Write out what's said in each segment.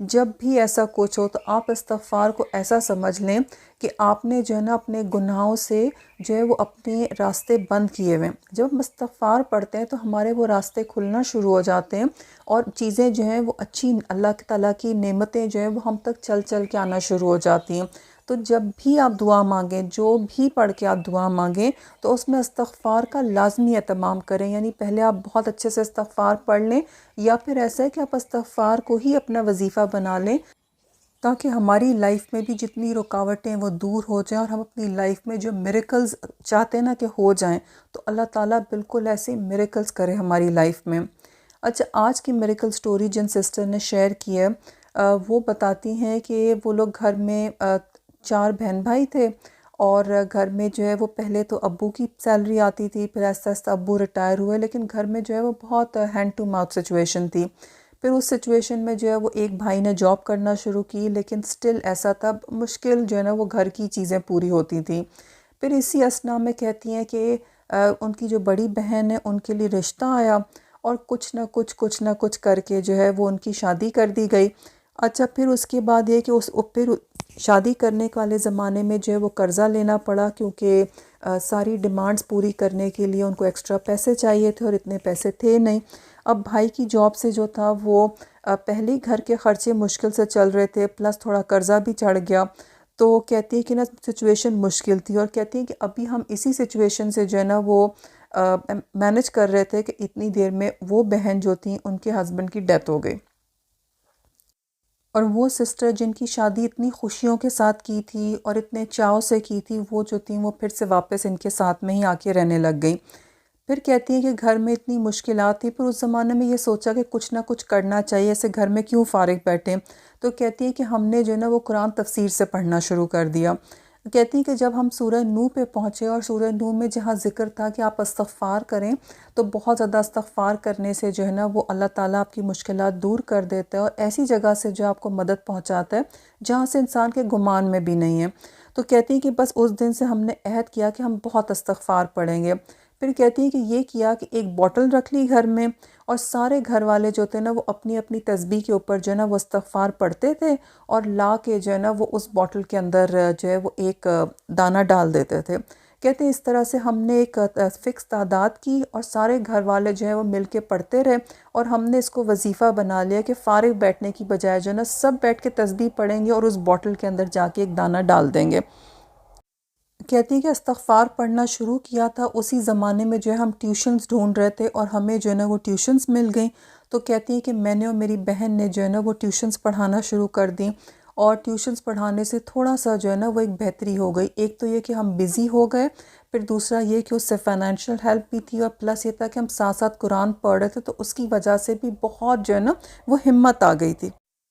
جب بھی ایسا کچھ ہو تو آپ استغفار کو ایسا سمجھ لیں کہ آپ نے جو ہے نا اپنے گناہوں سے جو ہے وہ اپنے راستے بند کیے ہوئے ہیں۔ جب ہم استغفار پڑھتے ہیں تو ہمارے وہ راستے کھلنا شروع ہو جاتے ہیں اور چیزیں جو ہیں وہ اچھی، اللہ تعالیٰ کی نعمتیں جو ہیں وہ ہم تک چل چل کے آنا شروع ہو جاتی ہیں۔ تو جب بھی آپ دعا مانگیں، جو بھی پڑھ کے آپ دعا مانگیں، تو اس میں استغفار کا لازمی اہتمام کریں، یعنی پہلے آپ بہت اچھے سے استغفار پڑھ لیں، یا پھر ایسا ہے کہ آپ استغفار کو ہی اپنا وظیفہ بنا لیں، تاکہ ہماری لائف میں بھی جتنی رکاوٹیں وہ دور ہو جائیں اور ہم اپنی لائف میں جو میریکلز چاہتے ہیں نا کہ ہو جائیں، تو اللہ تعالیٰ بالکل ایسے میریکلز کرے ہماری لائف میں۔ اچھا، آج کی میریکل سٹوری جن سسٹر نے شیئر کی ہے، وہ بتاتی ہیں کہ وہ لوگ گھر میں 4 بہن بھائی تھے، اور گھر میں جو ہے وہ پہلے تو ابو کی سیلری آتی تھی، پھر آہستہ آہستہ ابو ریٹائر ہوئے، لیکن گھر میں جو ہے وہ بہت ہینڈ ٹو ماؤتھ سچویشن تھی۔ پھر اس سچویشن میں جو ہے وہ ایک بھائی نے جاب کرنا شروع کی، لیکن سٹل ایسا تھا مشکل جو ہے نا وہ گھر کی چیزیں پوری ہوتی تھیں۔ پھر اسی اسنا میں کہتی ہیں کہ ان کی جو بڑی بہن ہے ان کے لیے رشتہ آیا، اور کچھ نہ کچھ کر کے جو ہے وہ ان کی شادی کر دی گئی۔ اچھا، پھر اس کے بعد یہ کہ پھر شادی کرنے والے زمانے میں جو ہے وہ قرضہ لینا پڑا، کیونکہ ساری ڈیمانڈز پوری کرنے کے لیے ان کو ایکسٹرا پیسے چاہیے تھے اور اتنے پیسے تھے نہیں۔ اب بھائی کی جاب سے جو تھا وہ پہلے گھر کے خرچے مشکل سے چل رہے تھے، پلس تھوڑا قرضہ بھی چڑھ گیا، تو کہتی ہے کہ نا سچویشن مشکل تھی، اور کہتی ہیں کہ ابھی ہم اسی سچویشن سے جو ہے نا وہ مینج کر رہے تھے کہ اتنی دیر میں وہ بہن جو تھیں ان کے ہسبینڈ کی ڈیتھ ہو گئی، اور وہ سسٹر جن کی شادی اتنی خوشیوں کے ساتھ کی تھی اور اتنے چاؤ سے کی تھی، وہ جو تھیں وہ پھر سے واپس ان کے ساتھ میں ہی آ کے رہنے لگ گئی۔ پھر کہتی ہیں کہ گھر میں اتنی مشکلات تھی، پھر اس زمانے میں یہ سوچا کہ کچھ نہ کچھ کرنا چاہیے، ایسے گھر میں کیوں فارغ بیٹھیں، تو کہتی ہیں کہ ہم نے جو ہے نا وہ قرآن تفسیر سے پڑھنا شروع کر دیا۔ کہتی ہیں کہ جب ہم سورہ نوح پہ پہنچے، اور سورہ نوح میں جہاں ذکر تھا کہ آپ استغفار کریں، تو بہت زیادہ استغفار کرنے سے جو ہے نا وہ اللہ تعالیٰ آپ کی مشکلات دور کر دیتا ہے، اور ایسی جگہ سے جو آپ کو مدد پہنچاتا ہے جہاں سے انسان کے گمان میں بھی نہیں ہے۔ تو کہتی ہیں کہ بس اس دن سے ہم نے عہد کیا کہ ہم بہت استغفار پڑھیں گے۔ پھر کہتی ہیں کہ یہ کیا کہ ایک بوٹل رکھ لی گھر میں، اور سارے گھر والے جو تھے نا وہ اپنی اپنی تسبیح کے اوپر جو ہے نا وہ استغفار پڑھتے تھے، اور لا کے جو ہے نا وہ اس بوٹل کے اندر جو ہے وہ ایک دانہ ڈال دیتے تھے۔ کہتے ہیں اس طرح سے ہم نے ایک فکس تعداد کی، اور سارے گھر والے جو ہے وہ مل کے پڑھتے رہے، اور ہم نے اس کو وظیفہ بنا لیا کہ فارغ بیٹھنے کی بجائے جو ہے نا سب بیٹھ کے تسبیح پڑھیں گے اور اس بوٹل کے اندر جا کے ایک دانہ ڈال دیں گے۔ کہتی ہیں کہ استغفار پڑھنا شروع کیا تھا اسی زمانے میں جو ہے ہم ٹیوشنز ڈھونڈ رہے تھے، اور ہمیں جو ہے نا وہ ٹیوشنز مل گئیں، تو کہتی ہیں کہ میں نے اور میری بہن نے جو ہے نا وہ ٹیوشنز پڑھانا شروع کر دیں، اور ٹیوشنز پڑھانے سے تھوڑا سا جو ہے نا وہ ایک بہتری ہو گئی۔ ایک تو یہ کہ ہم بزی ہو گئے، پھر دوسرا یہ کہ اس سے فائنینشیل ہیلپ بھی تھی، اور پلس یہ تھا کہ ہم ساتھ ساتھ قرآن پڑھ رہے تھے، تو اس کی وجہ سے بھی بہت جو ہے نا وہ ہمت آ گئی تھی۔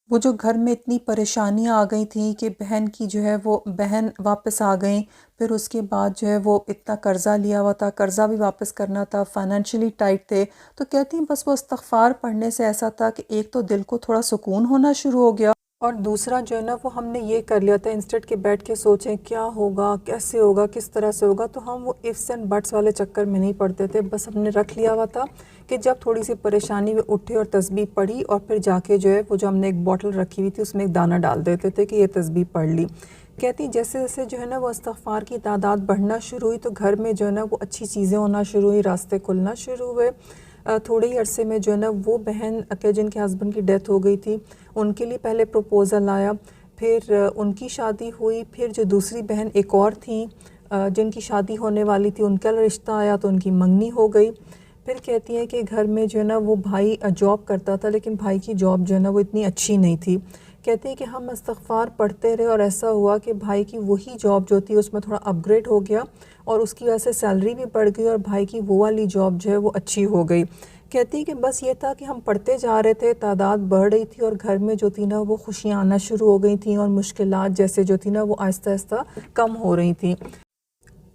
وہ جو گھر میں اتنی پریشانیاں آ گئی تھیں کہ بہن کی جو ہے وہ بہن واپس آ گئیں، پھر اس کے بعد جو ہے وہ اتنا قرضہ لیا ہوا تھا، قرضہ بھی واپس کرنا تھا، فائنینشلی ٹائٹ تھے، تو کہتی ہیں بس وہ استغفار پڑھنے سے ایسا تھا کہ ایک تو دل کو تھوڑا سکون ہونا شروع ہو گیا، اور دوسرا جو ہے نا وہ ہم نے یہ کر لیا تھا، انسٹیڈ کے بیٹھ کے سوچیں کیا ہوگا، کیسے ہوگا، کس طرح سے ہوگا، تو ہم وہ ifs اینڈ بٹس والے چکر میں نہیں پڑتے تھے، بس ہم نے رکھ لیا ہوا تھا کہ جب تھوڑی سی پریشانی میں اٹھے اور تسبیح پڑھی، اور پھر جا کے جو ہے وہ جو ہم نے ایک بوٹل رکھی ہوئی تھی اس میں ایک دانہ ڈال دیتے تھے کہ یہ تسبیح پڑھ لی۔ کہتی جیسے جیسے جو ہے نا وہ استغفار کی تعداد بڑھنا شروع ہوئی، تو گھر میں جو ہے نا وہ اچھی چیزیں ہونا شروع ہوئی، راستے کھلنا شروع ہوئے۔ تھوڑے ہی عرصے میں جو ہے نا وہ بہن کہ جن کے ہسبینڈ کی ڈیتھ ہو گئی تھی، ان کے لیے پہلے پروپوزل آیا، پھر ان کی شادی ہوئی، پھر جو دوسری بہن ایک اور تھیں جن کی شادی ہونے والی تھی، ان کا رشتہ آیا تو ان کی منگنی ہو گئی۔ پھر کہتی ہیں کہ گھر میں جو ہے نا وہ بھائی جاب کرتا تھا، لیکن بھائی کی جاب جو ہے نا وہ اتنی اچھی نہیں تھی۔ کہتے ہیں کہ ہم استغفار پڑھتے رہے، اور ایسا ہوا کہ بھائی کی وہی جاب جو تھی اس میں تھوڑا اپ گریڈ ہو گیا، اور اس کی وجہ سے سیلری بھی بڑھ گئی، اور بھائی کی وہ والی جاب جو ہے وہ اچھی ہو گئی۔ کہتی ہیں کہ بس یہ تھا کہ ہم پڑھتے جا رہے تھے، تعداد بڑھ رہی تھی، اور گھر میں جو تھی نا وہ خوشیاں آنا شروع ہو گئی تھیں، اور مشکلات جیسے جو تھی نا وہ آہستہ آہستہ کم ہو رہی تھیں۔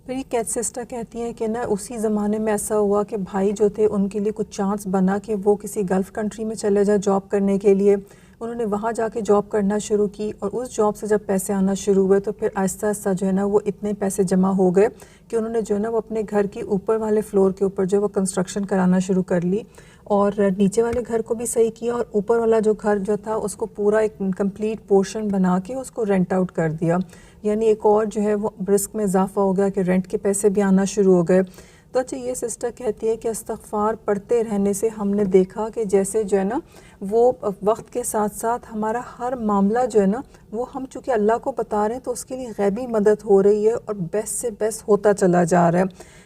پھر یہ سسٹر کہتی ہیں کہ نا اسی زمانے میں ایسا ہوا کہ بھائی جو تھے ان کے لیے کچھ چانس بنا کہ وہ کسی گلف کنٹری میں چلے جائے جاب کرنے کے لیے۔ انہوں نے وہاں جا کے جاب کرنا شروع کی، اور اس جاب سے جب پیسے آنا شروع ہوئے تو پھر آہستہ آہستہ جو ہے نا وہ اتنے پیسے جمع ہو گئے کہ انہوں نے جو ہے نا وہ اپنے گھر کی اوپر والے فلور کے اوپر جو ہے وہ کنسٹرکشن کرانا شروع کر لی، اور نیچے والے گھر کو بھی صحیح کیا اور اوپر والا جو گھر جو تھا اس کو پورا ایک کمپلیٹ پورشن بنا کے اس کو رینٹ آؤٹ کر دیا. یعنی ایک اور جو ہے وہ رزق میں اضافہ ہو گیا کہ رینٹ کے پیسے بھی آنا شروع ہو گئے. تو اچھا یہ سسٹر کہتی ہے کہ استغفار پڑھتے رہنے سے ہم نے دیکھا کہ جیسے جو ہے نا وہ وقت کے ساتھ ساتھ ہمارا ہر معاملہ جو ہے نا وہ ہم چونکہ اللہ کو بتا رہے ہیں تو اس کے لیے غیبی مدد ہو رہی ہے اور بیسٹ سے بیسٹ ہوتا چلا جا رہا ہے.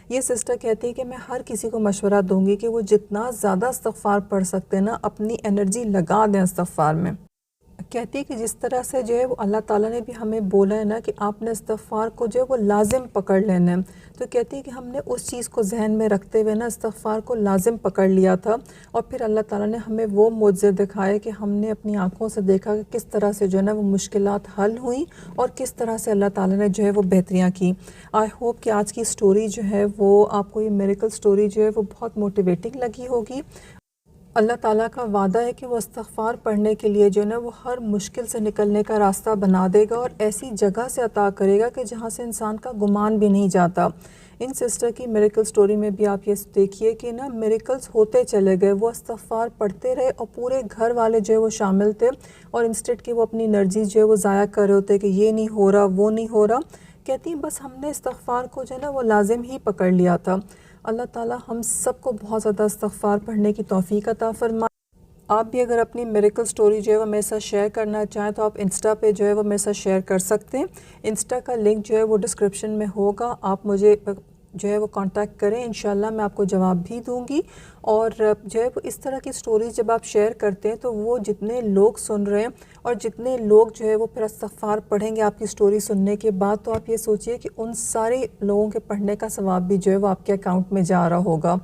یہ سسٹر کہتی ہے کہ میں ہر کسی کو مشورہ دوں گی کہ وہ جتنا زیادہ استغفار پڑھ سکتے ہیں نا اپنی انرجی لگا دیں استغفار میں. کہتی ہے کہ جس طرح سے جو ہے وہ اللہ تعالیٰ نے بھی ہمیں بولا ہے نا کہ آپ نے استغفار کو جو ہے وہ لازم پکڑ لینا ہے. تو کہتی ہے کہ ہم نے اس چیز کو ذہن میں رکھتے ہوئے نا استغفار کو لازم پکڑ لیا تھا اور پھر اللہ تعالیٰ نے ہمیں وہ معجزے دکھائے کہ ہم نے اپنی آنکھوں سے دیکھا کہ کس طرح سے جو ہے نا وہ مشکلات حل ہوئیں اور کس طرح سے اللہ تعالیٰ نے جو ہے وہ بہتریاں کی. آئی ہوپ کہ آج کی سٹوری جو ہے وہ آپ کو یہ میریکل سٹوری جو ہے وہ بہت موٹیویٹنگ لگی ہوگی. اللہ تعالیٰ کا وعدہ ہے کہ وہ استغفار پڑھنے کے لیے جو ہے نا وہ ہر مشکل سے نکلنے کا راستہ بنا دے گا اور ایسی جگہ سے عطا کرے گا کہ جہاں سے انسان کا گمان بھی نہیں جاتا. ان سسٹر کی میریکل سٹوری میں بھی آپ یہ دیکھیے کہ نا میریکلز ہوتے چلے گئے. وہ استغفار پڑھتے رہے اور پورے گھر والے جو ہے وہ شامل تھے اور انسٹیڈ کہ وہ اپنی انرجی جو ہے وہ ضائع کر رہے ہوتے کہ یہ نہیں ہو رہا وہ نہیں ہو رہا. کہتی ہیں بس ہم نے استغفار کو جو ہے نا وہ لازم ہی پکڑ لیا تھا. اللہ تعالیٰ ہم سب کو بہت زیادہ استغفار پڑھنے کی توفیق عطا فرمائے. آپ بھی اگر اپنی میریکل سٹوری جو ہے وہ میرے ساتھ شیئر کرنا چاہیں تو آپ انسٹا پہ جو ہے وہ میرے ساتھ شیئر کر سکتے ہیں. انسٹا کا لنک جو ہے وہ ڈسکرپشن میں ہوگا. آپ مجھے جو ہے وہ کانٹیکٹ کریں, انشاءاللہ میں آپ کو جواب بھی دوں گی. اور جو ہے وہ اس طرح کی سٹوریز جب آپ شیئر کرتے ہیں تو وہ جتنے لوگ سن رہے ہیں اور جتنے لوگ جو ہے وہ پھر استغفار پڑھیں گے آپ کی سٹوری سننے کے بعد, تو آپ یہ سوچئے کہ ان سارے لوگوں کے پڑھنے کا ثواب بھی جو ہے وہ آپ کے اکاؤنٹ میں جا رہا ہوگا.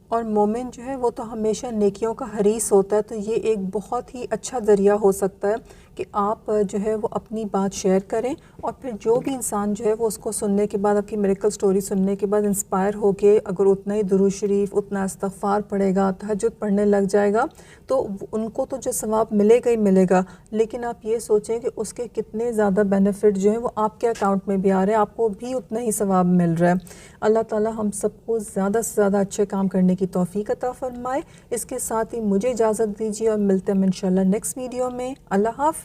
اور مومن جو ہے وہ تو ہمیشہ نیکیوں کا حریص ہوتا ہے, تو یہ ایک بہت ہی اچھا ذریعہ ہو سکتا ہے کہ آپ جو ہے وہ اپنی بات شیئر کریں اور پھر جو بھی انسان جو ہے وہ اس کو سننے کے بعد, آپ کی میریکل سٹوری سننے کے بعد انسپائر ہو کے اگر اتنا ہی درود شریف اتنا استغفار پڑھے گا, تہجد پڑھنے لگ جائے گا, تو ان کو تو جو ثواب ملے گا ہی ملے گا, لیکن آپ یہ سوچیں کہ اس کے کتنے زیادہ بینیفٹ جو ہیں وہ آپ کے اکاؤنٹ میں بھی آ رہے ہیں, آپ کو بھی اتنا ہی ثواب مل رہا ہے. اللہ تعالیٰ ہم سب کو زیادہ سے زیادہ اچھے کام کرنے کی توفیق عطا فرمائے. اس کے ساتھ ہی مجھے اجازت دیجیے اور ملتے ہیں انشاءاللہ نیکسٹ ویڈیو میں. اللہ حافظ.